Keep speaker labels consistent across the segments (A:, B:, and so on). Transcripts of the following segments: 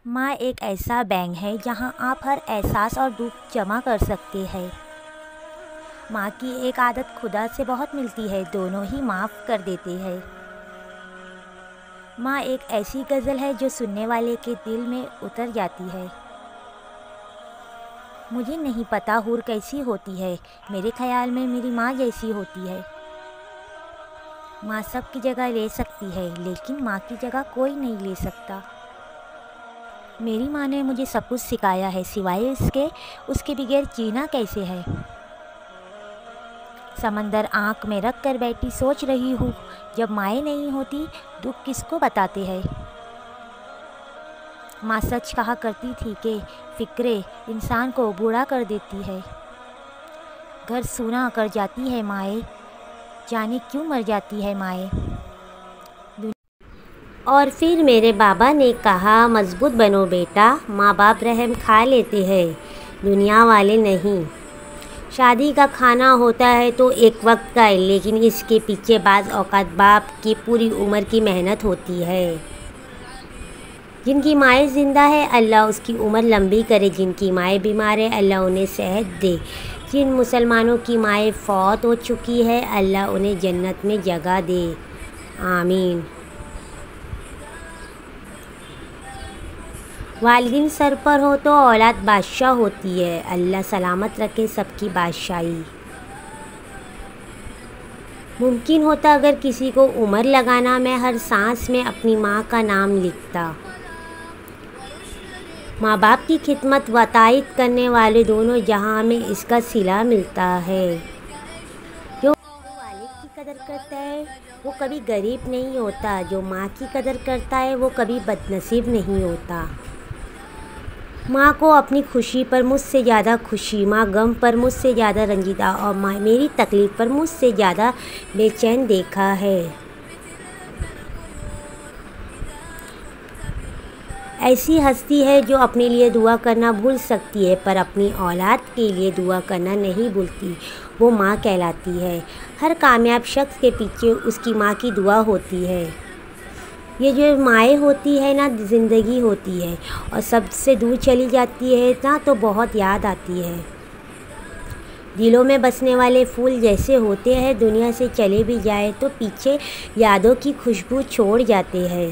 A: ماں ایک ایسا بینک ہے جہاں آپ ہر احساس اور دکھ جمع کر سکتے ہیں۔ ماں کی ایک عادت خدا سے بہت ملتی ہے، دونوں ہی معاف کر دیتے ہیں۔ ماں ایک ایسی غزل ہے جو سننے والے کے دل میں اتر جاتی ہے۔ مجھے نہیں پتا حور کیسی ہوتی ہے، میرے خیال میں میری ماں جیسی ہوتی ہے۔ ماں سب کی جگہ لے سکتی ہے لیکن ماں کی جگہ کوئی نہیں لے سکتا۔ میری ماں نے مجھے سب کچھ سکھایا ہے سوائے اس کے بغیر جینا کیسے ہے۔ سمندر آنکھ میں رکھ کر بیٹھی سوچ رہی ہوں، جب مائیں نہیں ہوتی دکھ کس کو بتاتے ہیں۔ ماں سچ کہا کرتی تھی کہ فکریں انسان کو بوڑھا کر دیتی ہے۔ گھر سونا کر جاتی ہے مائیں، جانے کیوں مر جاتی ہے مائیں۔
B: اور پھر میرے بابا نے کہا مضبوط بنو بیٹا، ماں باپ رحم کھا لیتے ہیں، دنیا والے نہیں۔ شادی کا کھانا ہوتا ہے تو ایک وقت کا ہے، لیکن اس کے پیچھے بعض اوقات باپ کی پوری عمر کی محنت ہوتی ہے۔ جن کی مائیں زندہ ہے اللہ اس کی عمر لمبی کرے، جن کی مائیں بیمار ہے اللہ انہیں صحت دے، جن مسلمانوں کی مائیں فوت ہو چکی ہے اللہ انہیں جنت میں جگہ دے، آمین۔ والدین سر پر ہو تو اولاد بادشاہ ہوتی ہے، اللہ سلامت رکھے سب کی بادشاہی۔ ممکن ہوتا اگر کسی کو عمر لگانا، میں ہر سانس میں اپنی ماں کا نام لکھتا۔ ماں باپ کی خدمت و تائید کرنے والے دونوں جہاں میں اس کا صلہ ملتا ہے۔ جو والد کی قدر کرتا ہے وہ کبھی غریب نہیں ہوتا، جو ماں کی قدر کرتا ہے وہ کبھی بد نصیب نہیں ہوتا۔ ماں کو اپنی خوشی پر مجھ سے زیادہ خوشی، ماں غم پر مجھ سے زیادہ رنجیدہ اور میری تکلیف پر مجھ سے زیادہ بے چین دیکھا ہے۔ ایسی ہستی ہے جو اپنے لیے دعا کرنا بھول سکتی ہے پر اپنی اولاد کے لیے دعا کرنا نہیں بھولتی، وہ ماں کہلاتی ہے۔ ہر کامیاب شخص کے پیچھے اس کی ماں کی دعا ہوتی ہے۔ یہ جو مائیں ہوتی ہے نا زندگی ہوتی ہے، اور سب سے دور چلی جاتی ہے نا تو بہت یاد آتی ہے۔ دلوں میں بسنے والے پھول جیسے ہوتے ہیں، دنیا سے چلے بھی جائے تو پیچھے یادوں کی خوشبو چھوڑ جاتے ہیں۔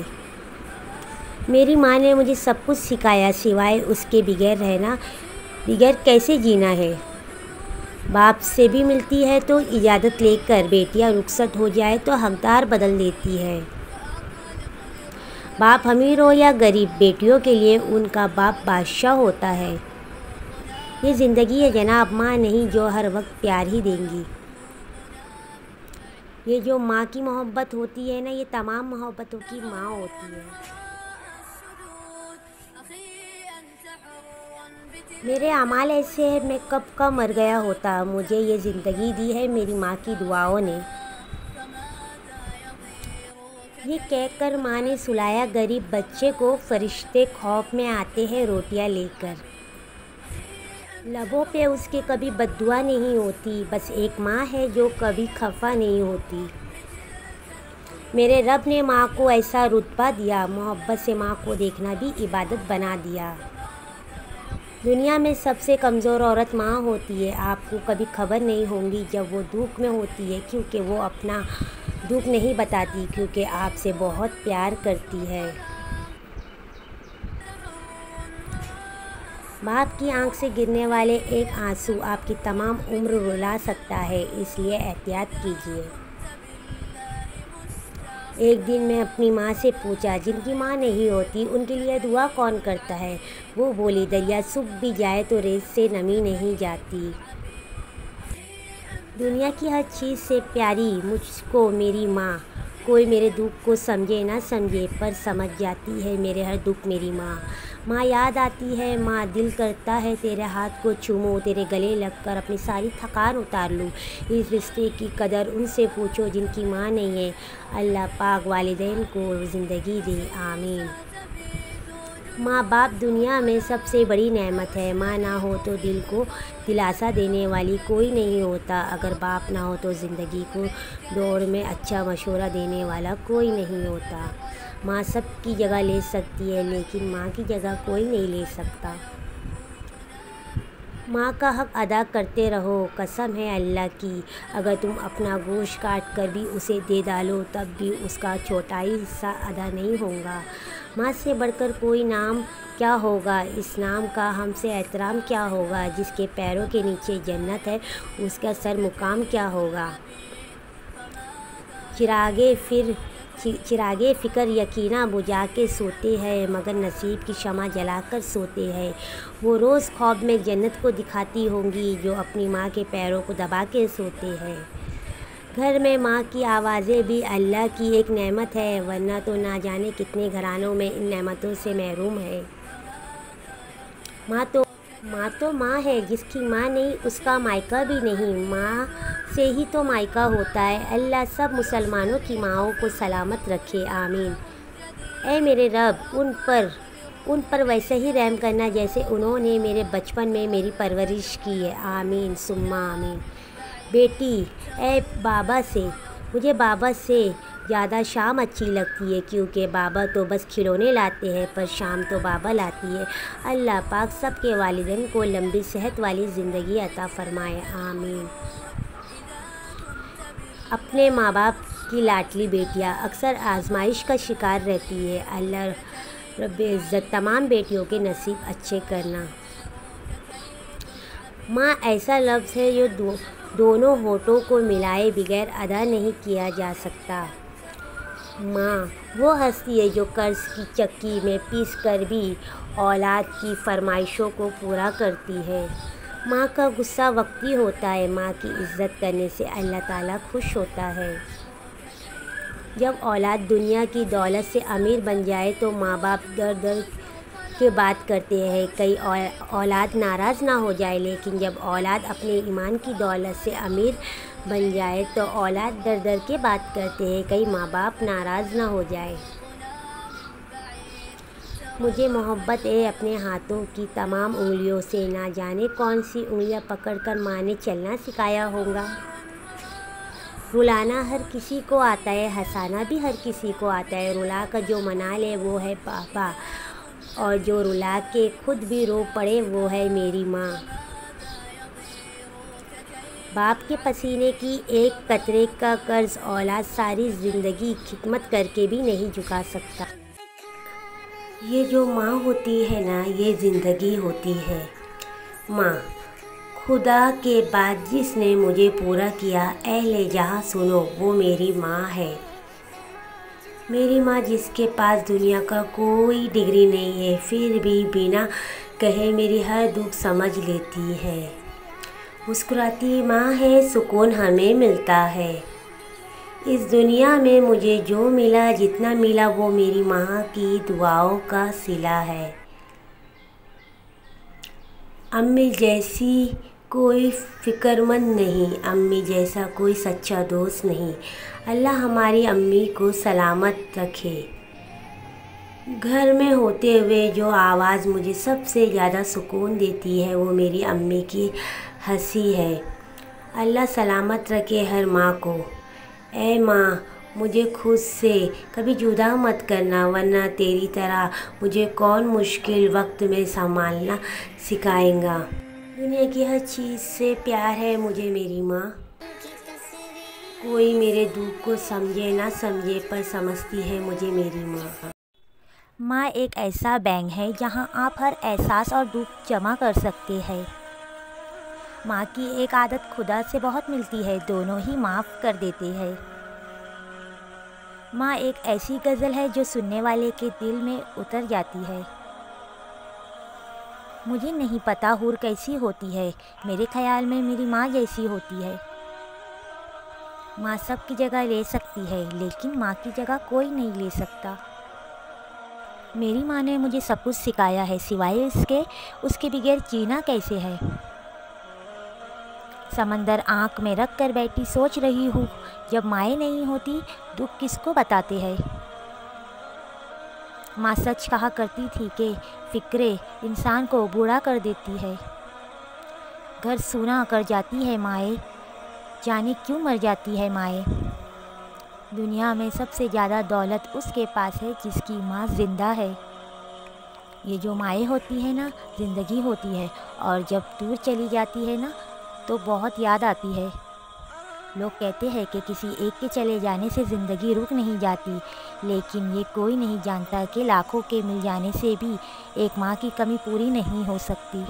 B: میری ماں نے مجھے سب کچھ سکھایا سوائے اس کے بغیر کیسے جینا ہے۔ باپ سے بھی ملتی ہے تو اجازت لے کر، بیٹیاں رخصت ہو جائے تو حقدار بدل دیتی ہے۔ باپ امیر ہو یا غریب، بیٹیوں کے لیے ان کا باپ بادشاہ ہوتا ہے۔ یہ زندگی ہے جناب، ماں نہیں جو ہر وقت پیار ہی دیں گی۔ یہ جو ماں کی محبت ہوتی ہے نا یہ تمام محبتوں کی ماں ہوتی ہے۔ میرے اعمال ایسے ہیں میں کب کا مر گیا ہوتا، مجھے یہ زندگی دی ہے میری ماں کی دعاؤں نے۔ یہ کہہ کر ماں نے سلایا غریب بچے کو، فرشتے خوف میں آتے ہیں روٹیاں لے کر۔ لبوں پہ اس کے کبھی بد دعا نہیں ہوتی، بس ایک ماں ہے جو کبھی خفا نہیں ہوتی۔ میرے رب نے ماں کو ایسا رتبہ دیا، محبت سے ماں کو دیکھنا بھی عبادت بنا دیا۔ دنیا میں سب سے کمزور عورت ماں ہوتی ہے، آپ کو کبھی خبر نہیں ہوگی جب وہ دکھ میں ہوتی ہے، کیونکہ وہ اپنا دکھ نہیں بتاتی، کیونکہ آپ سے بہت پیار کرتی ہے۔ باپ کی آنکھ سے گرنے والے ایک آنسو آپ کی تمام عمر رلا سکتا ہے، اس لیے احتیاط کیجیے۔ ایک دن میں اپنی ماں سے پوچھا، جن کی ماں نہیں ہوتی ان کے لیے دعا کون کرتا ہے؟ وہ بولی، دریا سوکھ بھی جائے تو ریت سے نمی نہیں جاتی۔ دنیا کی ہر چیز سے پیاری مجھ کو میری ماں، کوئی میرے دکھ کو سمجھے نہ سمجھے پر سمجھ جاتی ہے میرے ہر دکھ میری ماں۔ ماں یاد آتی ہے، ماں دل کرتا ہے تیرے ہاتھ کو چوموں، تیرے گلے لگ کر اپنی ساری تھکان اتار لوں۔ اس رشتے کی قدر ان سے پوچھو جن کی ماں نہیں ہے، اللہ پاک والدین کو زندگی دے، آمین۔ ماں باپ دنیا میں سب سے بڑی نعمت ہے، ماں نہ ہو تو دل کو دلاسا دینے والی کوئی نہیں ہوتا، اگر باپ نہ ہو تو زندگی کو دوڑ میں اچھا مشورہ دینے والا کوئی نہیں ہوتا۔ ماں سب کی جگہ لے سکتی ہے لیکن ماں کی جگہ کوئی نہیں لے سکتا۔ ماں کا حق ادا کرتے رہو، قسم ہے اللہ کی، اگر تم اپنا گوشت کاٹ کر بھی اسے دے ڈالو تب بھی اس کا چھوٹائی حصہ ادا نہیں ہوگا۔ ماں سے بڑھ کر کوئی نام کیا ہوگا، اس نام کا ہم سے احترام کیا ہوگا، جس کے پیروں کے نیچے جنت ہے اس کا سر مقام کیا ہوگا۔ چراغ فکر یقیناً بجھا کے سوتے ہیں مگر نصیب کی شمع جلا کر سوتے ہیں۔ وہ روز خواب میں جنت کو دکھاتی ہوں گی جو اپنی ماں کے پیروں کو دبا کے سوتے ہیں۔ گھر میں ماں کی آوازیں بھی اللہ کی ایک نعمت ہے، ورنہ تو نہ جانے کتنے گھرانوں میں ان نعمتوں سے محروم ہے۔ ماں تو ماں ہے، جس کی ماں نہیں اس کا مائکہ بھی نہیں، ماں سے ہی تو مائکہ ہوتا ہے۔ اللہ سب مسلمانوں کی ماؤں کو سلامت رکھے، آمین۔ اے میرے رب، ان پر ویسے ہی رحم کرنا جیسے انہوں نے میرے بچپن میں میری پرورش کی ہے، آمین ثم آمین۔ بیٹی، اے بابا سے، مجھے بابا سے زیادہ شام اچھی لگتی ہے کیونکہ بابا تو بس کھلونے لاتے ہیں پر شام تو بابا لاتی ہے۔ اللہ پاک سب کے والدین کو لمبی صحت والی زندگی عطا فرمائے، آمین۔ اپنے ماں باپ کی لاڈلی بیٹیاں اکثر آزمائش کا شکار رہتی ہے، اللہ رب عزت تمام بیٹیوں کے نصیب اچھے کرنا۔ ماں ایسا لفظ ہے جو دونوں ہونٹوں کو ملائے بغیر ادا نہیں کیا جا سکتا۔ ماں وہ ہستی ہے جو قرض کی چکی میں پیس کر بھی اولاد کی فرمائشوں کو پورا کرتی ہے۔ ماں کا غصہ وقتی ہوتا ہے، ماں کی عزت کرنے سے اللہ تعالیٰ خوش ہوتا ہے۔ جب اولاد دنیا کی دولت سے امیر بن جائے تو ماں باپ در کے بات کرتے ہیں، کئی اولاد ناراض نہ ہو جائے، لیکن جب اولاد اپنے ایمان کی دولت سے امیر بن جائے تو اولاد در کے بات کرتے ہیں، کئی ماں باپ ناراض نہ ہو جائے۔ مجھے محبت ہے اپنے ہاتھوں کی تمام انگلیوں سے، نہ جانے کون سی انگلیاں پکڑ کر ماں نے چلنا سکھایا ہوگا۔ رلانا ہر کسی کو آتا ہے، ہنسانا بھی ہر کسی کو آتا ہے، رلا کر جو منا لے وہ ہے پاپا، اور جو رلا کے خود بھی رو پڑے وہ ہے میری ماں۔ باپ کے پسینے کی ایک قطرے کا قرض اولاد ساری زندگی خدمت کر کے بھی نہیں چکا سکتا۔ یہ جو ماں ہوتی ہے نا، یہ زندگی ہوتی ہے۔ ماں خدا کے بعد جس نے مجھے پورا کیا، اہل جہاں سنو، وہ میری ماں ہے۔ میری ماں جس کے پاس دنیا کا کوئی ڈگری نہیں ہے پھر بھی بنا کہے میری ہر دکھ سمجھ لیتی ہے۔ مسکراتی ماں ہے، سکون ہمیں ملتا ہے۔ اس دنیا میں مجھے جو ملا، جتنا ملا، وہ میری ماں کی دعاؤں کا صلہ ہے۔ امی جیسی کوئی فکر مند نہیں، امی جیسا کوئی سچا دوست نہیں۔ اللہ ہماری امی کو سلامت رکھے۔ گھر میں ہوتے ہوئے جو آواز مجھے سب سے زیادہ سکون دیتی ہے وہ میری امی کی ہنسی ہے۔ اللہ سلامت رکھے ہر ماں کو۔ اے ماں، مجھے خود سے کبھی جدا مت کرنا، ورنہ تیری طرح مجھے کون مشکل وقت میں سنبھالنا سکھائے گا۔ دنیا کی ہر چیز سے پیار ہے مجھے میری ماں۔ کوئی میرے دکھ کو سمجھے نہ سمجھے پر سمجھتی ہے مجھے میری ماں۔
A: ماں ایک ایسا بینک ہے جہاں آپ ہر احساس اور دکھ جمع کر سکتے ہیں۔ ماں کی ایک عادت خدا سے بہت ملتی ہے، دونوں ہی معاف کر دیتے ہیں۔ ماں ایک ایسی غزل ہے جو سننے والے کے دل میں اتر جاتی ہے۔ مجھے نہیں پتا حور کیسی ہوتی ہے، میرے خیال میں میری ماں جیسی ہوتی ہے۔ ماں سب کی جگہ لے سکتی ہے لیکن ماں کی جگہ کوئی نہیں لے سکتا۔ میری ماں نے مجھے سب کچھ سکھایا ہے سوائے اس کے بغیر جینا کیسے ہے۔ سمندر آنکھ میں رکھ کر بیٹھی سوچ رہی ہوں، جب مائیں نہیں ہوتی دکھ کس کو بتاتے ہیں۔ ماں سچ کہا کرتی تھی کہ فکریں انسان کو بوڑھا کر دیتی ہے۔ گھر سونا کر جاتی ہے مائیں، جانے کیوں مر جاتی ہے مائیں۔ دنیا میں سب سے زیادہ دولت اس کے پاس ہے جس کی ماں زندہ ہے۔ یہ جو مائیں ہوتی ہیں نا، زندگی ہوتی ہے، اور جب دور چلی جاتی ہے نا تو بہت یاد آتی ہے۔ لوگ کہتے ہیں کہ کسی ایک کے چلے جانے سے زندگی رک نہیں جاتی، لیکن یہ کوئی نہیں جانتا کہ لاکھوں کے مل جانے سے بھی ایک ماں کی کمی پوری نہیں ہو سکتی۔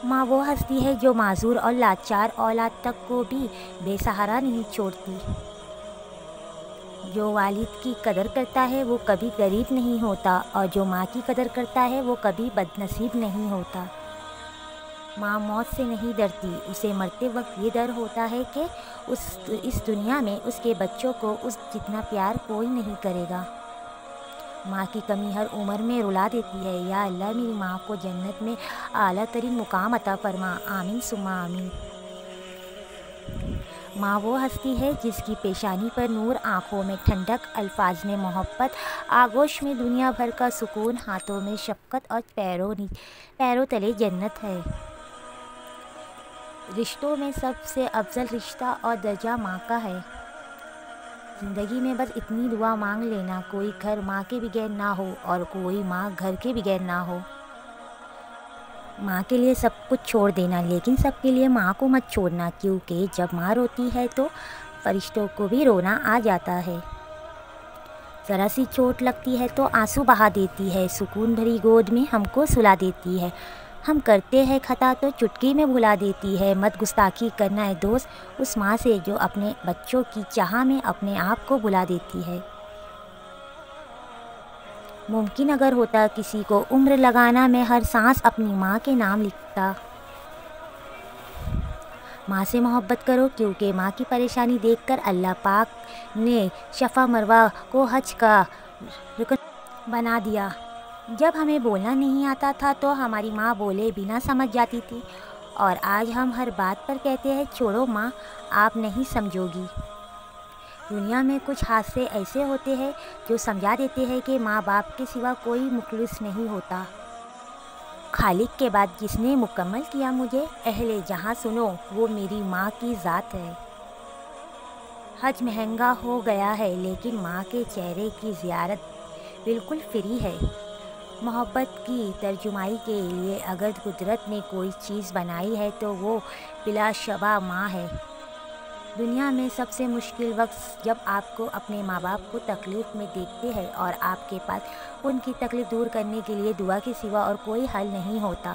A: ماں وہ ہستی ہے جو معذور اور لاچار اولاد تک کو بھی بے سہارا نہیں چھوڑتی۔ جو والد کی قدر کرتا ہے وہ کبھی غریب نہیں ہوتا، اور جو ماں کی قدر کرتا ہے وہ کبھی بد نصیب نہیں ہوتا۔ ماں موت سے نہیں ڈرتی، اسے مرتے وقت یہ ڈر ہوتا ہے کہ اس دنیا میں اس کے بچوں کو اس جتنا پیار کوئی نہیں کرے گا۔ ماں کی کمی ہر عمر میں رلا دیتی ہے۔ یا اللہ میری ماں کو جنت میں اعلیٰ ترین مقام عطا فرما، آمین ثم آمین۔ ماں وہ ہستی ہے جس کی پیشانی پر نور، آنکھوں میں ٹھنڈک، الفاظ میں محبت، آغوش میں دنیا بھر کا سکون، ہاتھوں میں شفقت اور پیروں تلے جنت ہے۔ رشتوں میں سب سے افضل رشتہ اور درجہ ماں کا ہے۔ زندگی میں بس اتنی دعا مانگ لینا، کوئی گھر ماں کے بغیر نہ ہو اور کوئی ماں گھر کے بغیر نہ ہو۔ ماں کے لیے سب کچھ چھوڑ دینا، لیکن سب کے لیے ماں کو مت چھوڑنا، کیونکہ جب ماں روتی ہے تو فرشتوں کو بھی رونا آ جاتا ہے۔ ذرا سی چوٹ لگتی ہے تو آنسو بہا دیتی ہے، سکون بھری گود میں ہم کو سلا دیتی ہے۔ ہم کرتے ہیں خطا تو چٹکی میں بھلا دیتی ہے۔ مت گستاخی کرنا ہے دوست اس ماں سے جو اپنے بچوں کی چاہ میں اپنے آپ کو بھلا دیتی ہے۔ ممکن اگر ہوتا کسی کو عمر لگانا، میں ہر سانس اپنی ماں کے نام لکھتا۔ ماں سے محبت کرو، کیونکہ ماں کی پریشانی دیکھ کر اللہ پاک نے صفا مروہ کو حج کا رکن بنا دیا۔ جب ہمیں بولنا نہیں آتا تھا تو ہماری ماں بولے بنا سمجھ جاتی تھی، اور آج ہم ہر بات پر کہتے ہیں چھوڑو ماں، آپ نہیں سمجھو گی۔ دنیا میں کچھ حادثے ایسے ہوتے ہیں جو سمجھا دیتے ہیں کہ ماں باپ کے سوا کوئی مخلص نہیں ہوتا۔ خالق کے بعد جس نے مکمل کیا مجھے، اہل جہاں سنو، وہ میری ماں کی ذات ہے۔ حج مہنگا ہو گیا ہے، لیکن ماں کے چہرے کی زیارت بالکل فری ہے۔ محبت کی ترجمائی کے لیے اگر قدرت نے کوئی چیز بنائی ہے تو وہ بلا شبہ ماں ہے۔ دنیا میں سب سے مشکل وقت جب آپ کو اپنے ماں باپ کو تکلیف میں دیکھتے ہیں اور آپ کے پاس ان کی تکلیف دور کرنے کے لیے دعا کے سوا اور کوئی حل نہیں ہوتا۔